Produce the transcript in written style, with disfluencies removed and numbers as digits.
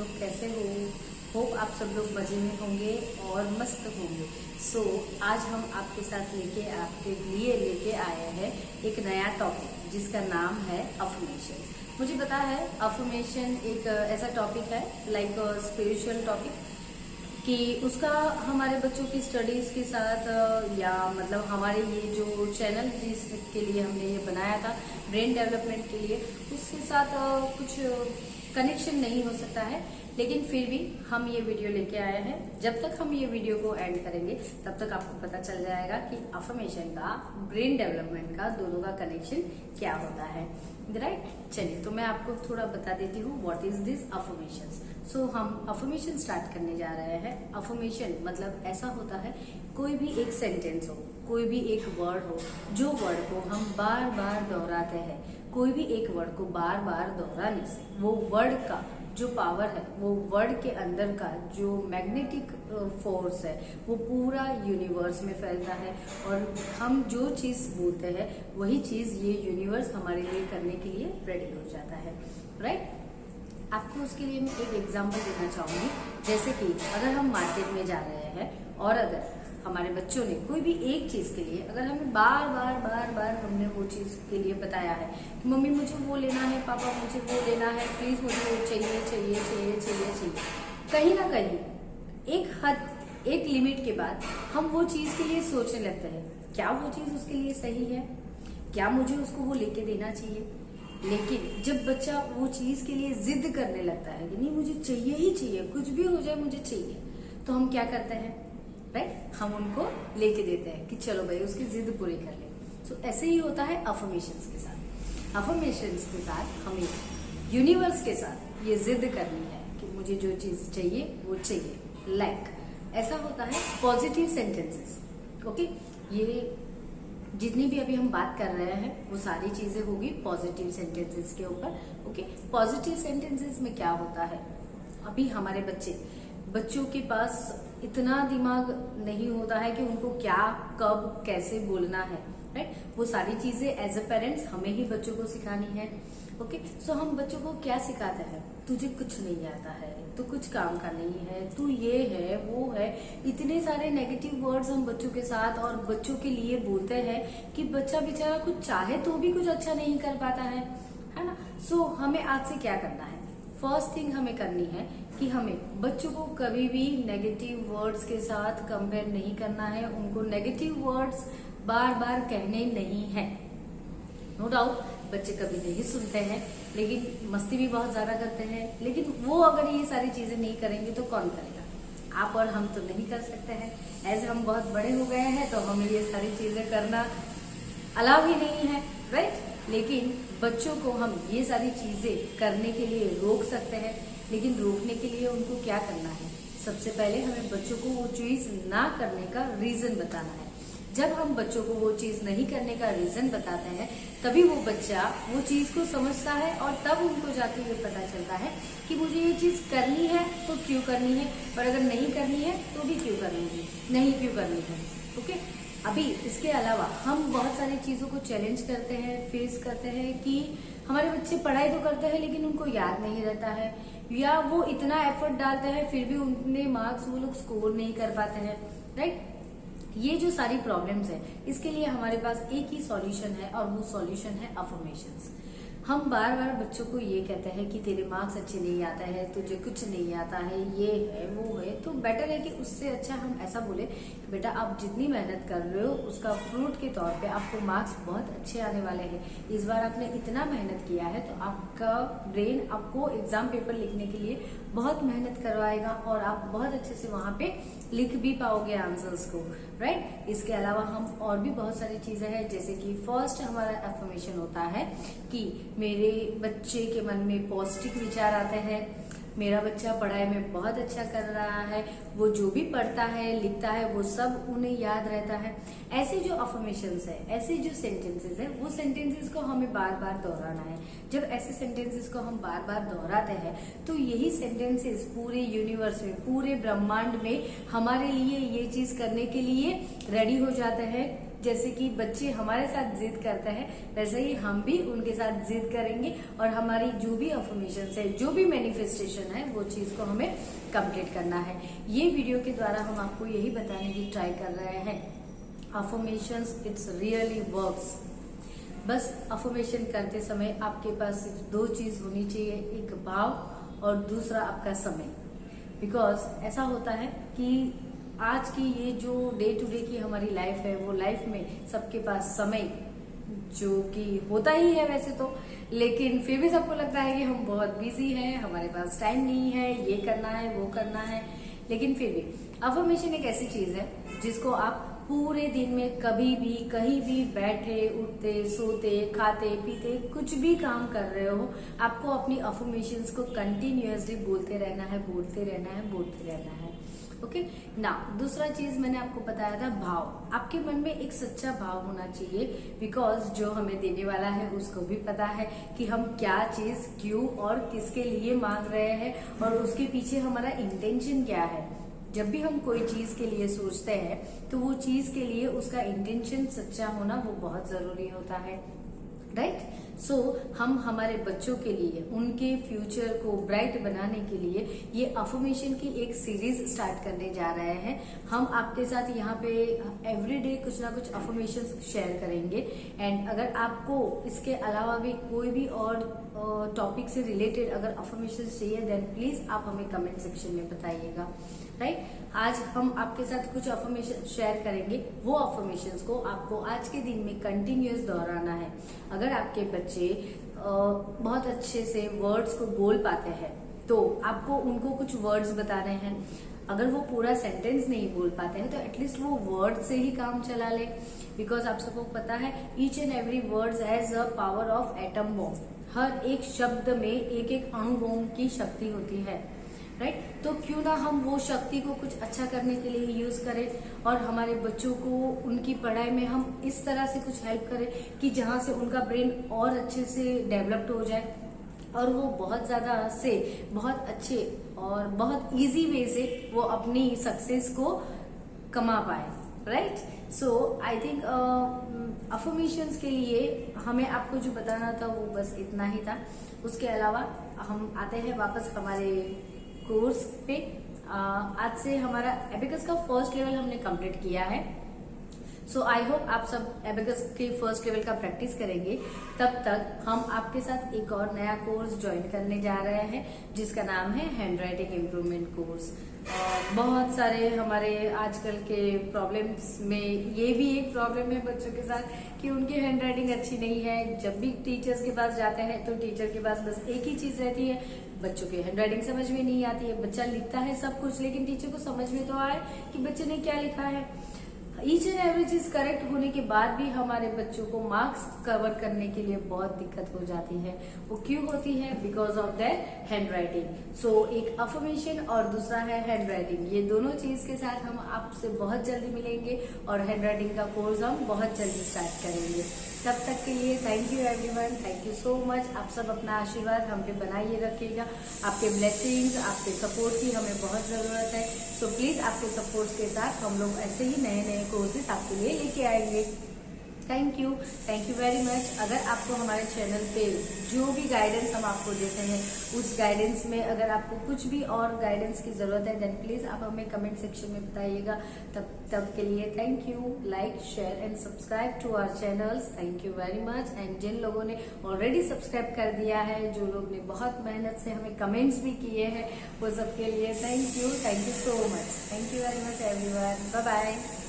लोग कैसे हो। होप आप सब लोग मजे में होंगे और मस्त होंगे। सो आज हम आपके साथ आपके लिए लेके आए हैं एक नया टॉपिक जिसका नाम है अफर्मेशन। मुझे पता है अफर्मेशन एक ऐसा टॉपिक है लाइक स्पिरिचुअल टॉपिक कि उसका हमारे बच्चों की स्टडीज के साथ या मतलब हमारे ये जो चैनल जिसके लिए हमने ये बनाया था ब्रेन डेवलपमेंट के लिए, उसके साथ कुछ कनेक्शन नहीं हो सकता है। लेकिन फिर भी हम ये वीडियो लेके आए हैं। जब तक हम ये वीडियो को एंड करेंगे तब तक आपको पता चल जाएगा कि अफर्मेशन का ब्रेन डेवलपमेंट का दोनों का कनेक्शन क्या होता है, राइट। चलिए तो मैं आपको थोड़ा बता देती हूँ व्हाट इज दिस अफर्मेशंस। सो हम अफर्मेशन स्टार्ट करने जा रहे हैं। अफर्मेशन मतलब ऐसा होता है कोई भी एक सेंटेंस हो, कोई भी एक वर्ड हो, जो वर्ड को हम बार बार दोहराते हैं। कोई भी एक वर्ड को बार बार दोहराने से वो वर्ड का जो पावर है, वो वर्ड के अंदर का जो मैग्नेटिक फोर्स है वो पूरा यूनिवर्स में फैलता है और हम जो चीज बोलते हैं वही चीज ये यूनिवर्स हमारे लिए करने के लिए रेडी हो जाता है, राइट। आपको उसके लिए मैं एक एग्जांपल देना चाहूंगी। जैसे कि अगर हम मार्केट में जा रहे हैं और अगर हमारे बच्चों ने कोई भी एक चीज के लिए अगर हमें बार बार हमने वो चीज के लिए बताया है कि मम्मी मुझे वो लेना है, पापा मुझे वो लेना है, प्लीज मुझे वो चाहिए चाहिए चाहिए चाहिए चाहिए, कहीं ना कहीं एक हद एक लिमिट के बाद हम वो चीज के लिए सोचने लगते हैं क्या वो चीज उसके लिए सही है, क्या मुझे उसको वो लेके देना चाहिए। लेकिन जब बच्चा वो चीज के लिए जिद करने लगता है कि नहीं मुझे चाहिए ही चाहिए, कुछ भी हो जाए मुझे चाहिए, तो हम क्या करते हैं, राइट, हम उनको लेके देते हैं कि चलो भाई उसकी जिद पूरी कर ले। सो ऐसे ही होता है अफर्मेशंस के साथ। अफर्मेशंस के साथ हमें यूनिवर्स के साथ ये जिद करनी है कि मुझे जो चीज चाहिए वो चाहिए। लाइक ऐसा होता है पॉजिटिव सेंटेंसेस, ओके। ये जितनी भी अभी हम बात कर रहे हैं वो सारी चीजें होगी पॉजिटिव सेंटेंसेस के ऊपर, ओके। पॉजिटिव सेंटेंसेस में क्या होता है, अभी हमारे बच्चों के पास इतना दिमाग नहीं होता है कि उनको क्या कब कैसे बोलना है, राइट। वो सारी चीजें एज अ पेरेंट्स हमें ही बच्चों को सिखानी है, ओके। सो हम बच्चों को क्या सिखाते हैं, तुझे कुछ नहीं आता है, तू कुछ काम का नहीं है, तू ये है वो है, इतने सारे नेगेटिव वर्ड्स हम बच्चों के साथ और बच्चों के लिए बोलते हैं कि बच्चा बेचारा कुछ चाहे तो भी कुछ अच्छा नहीं कर पाता है ना। सो हमें आज से क्या करना है, फर्स्ट थिंग हमें करनी है कि हमें बच्चों को कभी भी नेगेटिव वर्ड्स के साथ कंपेयर नहीं करना है, उनको नेगेटिव वर्ड्स बार बार कहने नहीं है। नो डाउट बच्चे कभी नहीं सुनते हैं लेकिन मस्ती भी बहुत ज्यादा करते हैं, लेकिन वो अगर ये सारी चीजें नहीं करेंगे तो कौन करेगा, आप और हम तो नहीं कर सकते हैं। एज हम बहुत बड़े हो गए हैं तो हमें ये सारी चीजें करना अलाउ ही नहीं है, राइट। लेकिन बच्चों को हम ये सारी चीजें करने के लिए रोक सकते हैं, लेकिन रोकने के लिए उनको क्या करना है, सबसे पहले हमें बच्चों को वो चीज ना करने का रीजन बताना है। जब हम बच्चों को वो चीज नहीं करने का रीजन बताते हैं तभी वो बच्चा वो चीज को समझता है और तब उनको जाके ये पता चलता है कि मुझे ये चीज करनी है तो क्यों करनी है, और अगर नहीं करनी है तो भी क्यों करनी है, नहीं क्यों करनी है, ओके। अभी इसके अलावा हम बहुत सारी चीजों को चैलेंज करते हैं, फेस करते हैं कि हमारे बच्चे पढ़ाई तो करते हैं लेकिन उनको याद नहीं रहता है, या वो इतना एफर्ट डालते हैं फिर भी उतने मार्क्स वो लोग स्कोर नहीं कर पाते हैं, राइट। ये जो सारी प्रॉब्लम्स है इसके लिए हमारे पास एक ही सॉल्यूशन है और वो सॉल्यूशन है अफर्मेशंस। हम बार बार बच्चों को ये कहते हैं कि तेरे मार्क्स अच्छे नहीं आते हैं, तुझे कुछ नहीं आता है, ये है वो है, तो बेटर है कि उससे अच्छा हम ऐसा बोले कि बेटा आप जितनी मेहनत कर रहे हो उसका फ्रूट के तौर पे आपको मार्क्स बहुत अच्छे आने वाले हैं। इस बार आपने इतना मेहनत किया है तो आपका ब्रेन आपको एग्जाम पेपर लिखने के लिए बहुत मेहनत करवाएगा और आप बहुत अच्छे से वहां पे लिख भी पाओगे आंसर्स को, राइट। इसके अलावा हम और भी बहुत सारी चीजें हैं, जैसे कि फर्स्ट हमारा अफर्मेशन होता है कि मेरे बच्चे के मन में पॉजिटिव विचार आते हैं, मेरा बच्चा पढ़ाई में बहुत अच्छा कर रहा है, वो जो भी पढ़ता है लिखता है वो सब उन्हें याद रहता है। ऐसे जो अफर्मेशंस है, ऐसे जो सेंटेंसेस है, वो सेंटेंसेस को हमें बार बार दोहराना है। जब ऐसे सेंटेंसेस को हम बार बार दोहराते हैं तो यही सेंटेंसेस पूरे यूनिवर्स में, पूरे ब्रह्मांड में हमारे लिए ये चीज करने के लिए रेडी हो जाते हैं जैसे कि बच्चे हमारे साथ जिद करते हैं वैसे ही हम भी उनके साथ जिद करेंगे और हमारी जो भी अफर्मेशंस है, जो भी मैनिफेस्टेशन है, वो चीज को हमें कंप्लीट करना है। ये वीडियो के द्वारा हम आपको यही बताने की ट्राई कर रहे हैं, अफर्मेशंस इट्स रियली वर्क्स। बस अफर्मेशन करते समय आपके पास सिर्फ दो चीज होनी चाहिए, एक भाव और दूसरा आपका समय। बिकॉज ऐसा होता है कि आज की ये जो डे टू डे की हमारी लाइफ है, वो लाइफ में सबके पास समय जो कि होता ही है वैसे तो, लेकिन फिर भी सबको लगता है कि हम बहुत बिजी हैं, हमारे पास टाइम नहीं है, ये करना है वो करना है। लेकिन फिर भी अफर्मेशन एक ऐसी चीज है जिसको आप पूरे दिन में कभी भी कहीं भी बैठे उठते सोते खाते पीते कुछ भी काम कर रहे हो, आपको अपनी अफर्मेशंस को कंटिन्यूअसली बोलते रहना है, बोलते रहना है, बोलते रहना है। ओके ना, दूसरा चीज मैंने आपको बताया था भाव। आपके मन में एक सच्चा भाव होना चाहिए, बिकॉज जो हमें देने वाला है उसको भी पता है कि हम क्या चीज क्यों और किसके लिए मांग रहे हैं और उसके पीछे हमारा इंटेंशन क्या है। जब भी हम कोई चीज के लिए सोचते हैं तो वो चीज के लिए उसका इंटेंशन सच्चा होना वो बहुत जरूरी होता है, राइट। सो हम हमारे बच्चों के लिए, उनके फ्यूचर को ब्राइट बनाने के लिए ये अफर्मेशन की एक सीरीज स्टार्ट करने जा रहे हैं। हम आपके साथ यहाँ पे एवरीडे कुछ ना कुछ अफर्मेशन शेयर करेंगे। एंड अगर आपको इसके अलावा भी कोई भी और टॉपिक से रिलेटेड अगर अफर्मेशन चाहिए देन प्लीज आप हमें कमेंट सेक्शन में बताइएगा, राइट। आज हम आपके साथ कुछ अफर्मेशन शेयर करेंगे, वो अफर्मेशंस को आपको आज के दिन में कंटिन्यूअस दोहराना है। अगर आपके बच्चे बहुत अच्छे से वर्ड्स को बोल पाते हैं तो आपको उनको कुछ वर्ड्स बताने हैं। अगर वो पूरा सेंटेंस नहीं बोल पाते हैं तो एटलीस्ट वो वर्ड से ही काम चला ले, बिकॉज आप सबको पता है each and every words has a power of atom bomb. हर एक शब्द में एक एक अणु बॉम्ब की शक्ति होती है, राइट। तो क्यों ना हम वो शक्ति को कुछ अच्छा करने के लिए यूज करें और हमारे बच्चों को उनकी पढ़ाई में हम इस तरह से कुछ हेल्प करें कि जहां से उनका ब्रेन और अच्छे से डेवलप्ड हो जाए और वो बहुत ज्यादा से बहुत अच्छे और बहुत इजी वे से वो अपनी सक्सेस को कमा पाए, right. So I think affirmations के लिए हमें आपको जो बताना था वो बस इतना ही था। उसके अलावा हम आते हैं वापस हमारे कोर्स पे। आज से हमारा एबेकस का फर्स्ट लेवल हमने कंप्लीट किया है। सो आई होप आप सब एबेकस के फर्स्ट लेवल का प्रैक्टिस करेंगे। तब तक हम आपके साथ एक और नया कोर्स ज्वाइन करने जा रहे हैं जिसका नाम है हैंड राइटिंग इम्प्रूवमेंट कोर्स। बहुत सारे हमारे आजकल के प्रॉब्लम्स में ये भी एक प्रॉब्लम है बच्चों के साथ कि उनकी हैंड राइटिंग अच्छी नहीं है। जब भी टीचर्स के पास जाते हैं तो टीचर के पास बस एक ही चीज रहती है, बच्चों की हैंड राइटिंग समझ में नहीं आती है। बच्चा लिखता है सब कुछ लेकिन टीचर को समझ में तो आए कि बच्चे ने क्या लिखा है। ईच एंड एवरी चीज करेक्ट होने के बाद भी हमारे बच्चों को मार्क्स कवर करने के लिए बहुत दिक्कत हो जाती है। वो क्यों होती है? Because of that handwriting. So एक अफर्मेशन और दूसरा है हैंड राइटिंग। ये दोनों चीज के साथ हम आपसे बहुत जल्दी मिलेंगे और हैंड राइटिंग का कोर्स हम बहुत जल्दी स्टार्ट करेंगे। तब तक के लिए thank you everyone, thank you so much. आप सब अपना आशीर्वाद हम पे बनाइए रखिएगा। आपके ब्लेसिंग्स, आपके सपोर्ट की हमें बहुत जरूरत है। सो प्लीज आपके सपोर्ट के साथ हम लोग ऐसे ही नए नए कोर्सेज आपके लिए लेके आएंगे। Thank you very much. अगर आपको हमारे चैनल पे जो भी गाइडेंस हम आपको देते हैं उस गाइडेंस में अगर आपको कुछ भी और गाइडेंस की जरूरत है देन प्लीज आप हमें कमेंट सेक्शन में बताइएगा। तब के लिए thank you. Like share and subscribe to our channels. Thank you very much. And जिन लोगों ने ऑलरेडी सब्सक्राइब कर दिया है, जो लोग ने बहुत मेहनत से हमें कमेंट्स भी किए हैं, वो सबके लिए thank you so much. Thank you very much everyone. Bye bye.